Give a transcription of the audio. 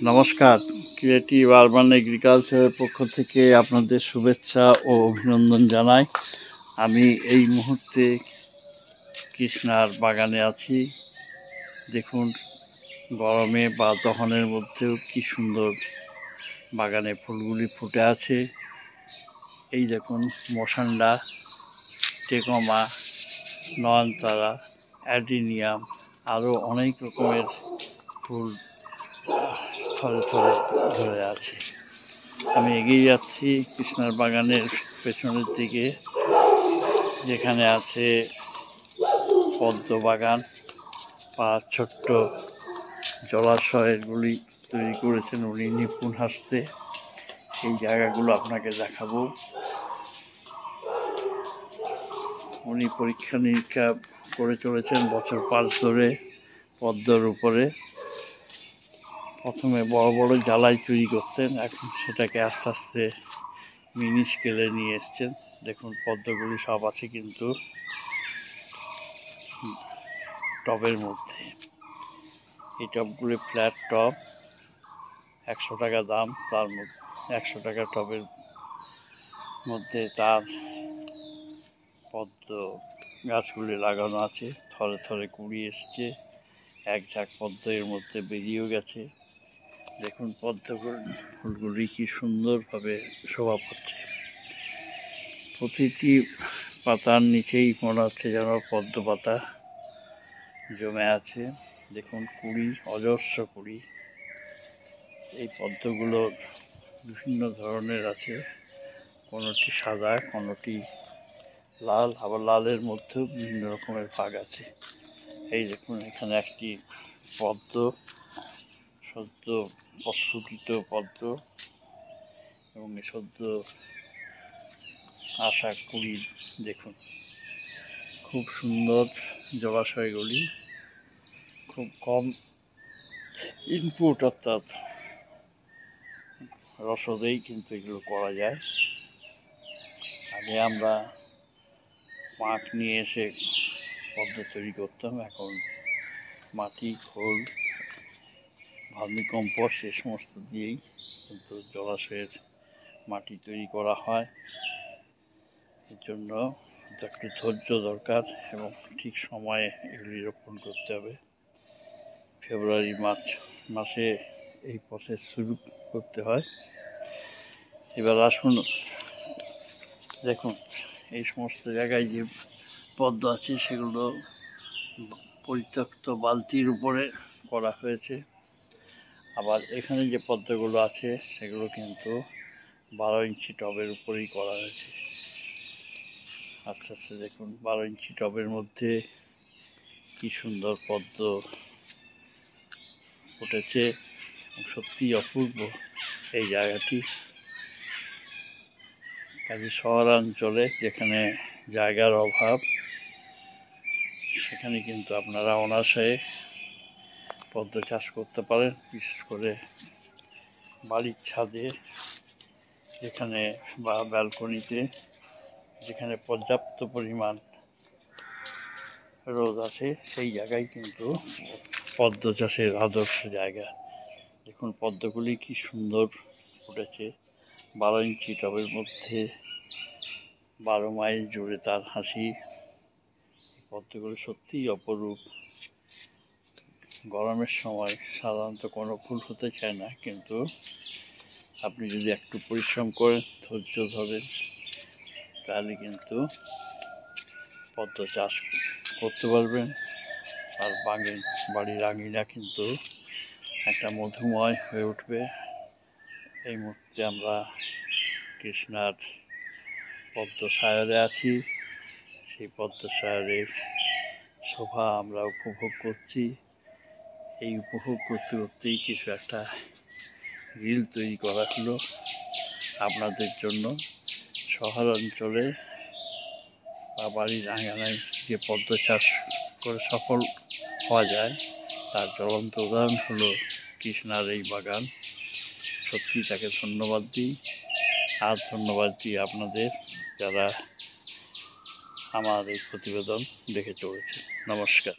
নমস্কার, creative urban এগ্রিকালচারের পক্ষ থেকে আপনাদের শুভেচ্ছা ও অভিনন্দন জানাই। আমি এই মুহূর্তে কৃষ্ণার বাগানে আছি। দেখুন, গরমে বা দহনের মধ্যেও কি সুন্দর বাগানে ফুলগুলি ফুটে আছে। এই দেখুন, মশান্ডা, টেকমা, নয়নতারা, অ্যাডিনিয়াম, আরও অনেক রকমের ফুল থরে থরে ধরে আছে। আমি এগিয়ে যাচ্ছি কৃষ্ণার বাগানের পেছনের দিকে, যেখানে আছে পদ্ম বাগান বা ছোট্ট জলাশয়গুলি তৈরি করেছেন উনি নিপুণ হাসতে। সেই জায়গাগুলো আপনাকে দেখাবো। উনি পরীক্ষা নিরীক্ষা করে চলেছেন বছর 5 ধরে পদ্মর উপরে। প্রথমে বড় বড় জ্বালাই তৈরি করতেন, এখন সেটাকে আস্তে আস্তে মিনি স্কেলে নিয়ে এসছেন। দেখুন, পদ্মগুলি সব আছে কিন্তু টবের মধ্যে। এই টবগুলি ফ্ল্যাট টব, 100 টাকা দাম। তার মধ্যে 100 টাকা টবের মধ্যে তার পদ্ম গাছগুলি লাগানো আছে। থরে থরে কুড়ি এসছে, এক ঝাঁক পদ্ম এর মধ্যে বেরিয়েও গেছে। দেখুন, পদ্ম ফুলগুলি কি সুন্দরভাবে শোভা পাচ্ছে। প্রতিটি পাতার নিচেই মনে হচ্ছে যেন পদ্ম পাতা জমে আছে। দেখুন, কুড়ি, অজস্র কুড়ি। এই পদ্মগুলোর বিভিন্ন ধরনের আছে, কোনোটি সাদা, কোনোটি লাল, আবার লালের মধ্যেও বিভিন্ন রকমের ভাগ আছে। এই দেখুন, এখানে একটি পদ্ম, সদ্য প্রস্ফুটিত পদ্ম, এবং সদ্য আসা কুড়ি। দেখুন, খুব সুন্দর জলাশয়গুলি, খুব কম ইনপুট অর্থাৎ রসদেই কিন্তু এগুলো করা যায়। আগে আমরা মাঠ নিয়ে এসে পদ্ম তৈরি করতাম, এখন মাটি, খোল, ভার্মি কম্পোস্ট এ সমস্ত দিয়েই কিন্তু জলাশয়ের মাটি তৈরি করা হয়। এর জন্য একটু ধৈর্য দরকার এবং ঠিক সময়ে এগুলি রোপণ করতে হবে। ফেব্রুয়ারি মার্চ মাসে এই প্রসেস শুরু করতে হয়। এবার আসুন, দেখুন, এই সমস্ত জায়গায় যে পদ্ম আছে সেগুলো পরিত্যক্ত বালতির উপরে করা হয়েছে। আবার এখানে যে পদ্মগুলো আছে সেগুলো কিন্তু 12 ইঞ্চি টবের উপরেই করা হয়েছে। আস্তে আস্তে দেখুন, 12 ইঞ্চি টবের মধ্যে কি সুন্দর পদ্ম ফুটেছে। সত্যিই অপূর্ব এই জায়গাটি। কাজে শহরাঞ্চলে যেখানে জায়গার অভাব, সেখানে কিন্তু আপনারা অনায়াসে পদ্ম চাষ করতে পারেন। বিশেষ করে বাড়ির ছাদে, যেখানে বা ব্যালকনিতে, যেখানে পর্যাপ্ত পরিমাণ রোদ আছে, সেই জায়গায় কিন্তু পদ্ম চাষের আদর্শ জায়গা। দেখুন, পদ্মগুলি কি সুন্দর ফুটেছে। 12 ইঞ্চি টবের মধ্যে 12 মাইল জুড়ে তার হাসি। পদ্মগুলি সত্যিই অপরূপ। গরমের সময় সাধারণত কোনো ফুল হতে চায় না, কিন্তু আপনি যদি একটু পরিশ্রম করেন, ধৈর্য ধরেন, তাহলে কিন্তু পদ্ম চাষ করতে পারবেন। আর বাড়ির আঙিনা কিন্তু একটা মধুময় হয়ে উঠবে। এই মুহূর্তে আমরা কৃষ্ণার পদ্ম সায়রে আছি। সেই পদ্ম সায়রের শোভা আমরা উপভোগ করছি। এই উপভোগ করতে করতেই কিছু একটা রিল তৈরি করা হলো আপনাদের জন্য। শহরাঞ্চলে বা বাড়ির আঙিনায় যে পদ্ম চাষ করে সফল হওয়া যায়, তার জ্বলন্ত উদাহরণ হলো কৃষ্ণার এই বাগান। সত্যি তাকে ধন্যবাদ দিই। আর ধন্যবাদ দিই আপনাদের, যারা আমার এই প্রতিবেদন দেখে চলেছে। নমস্কার।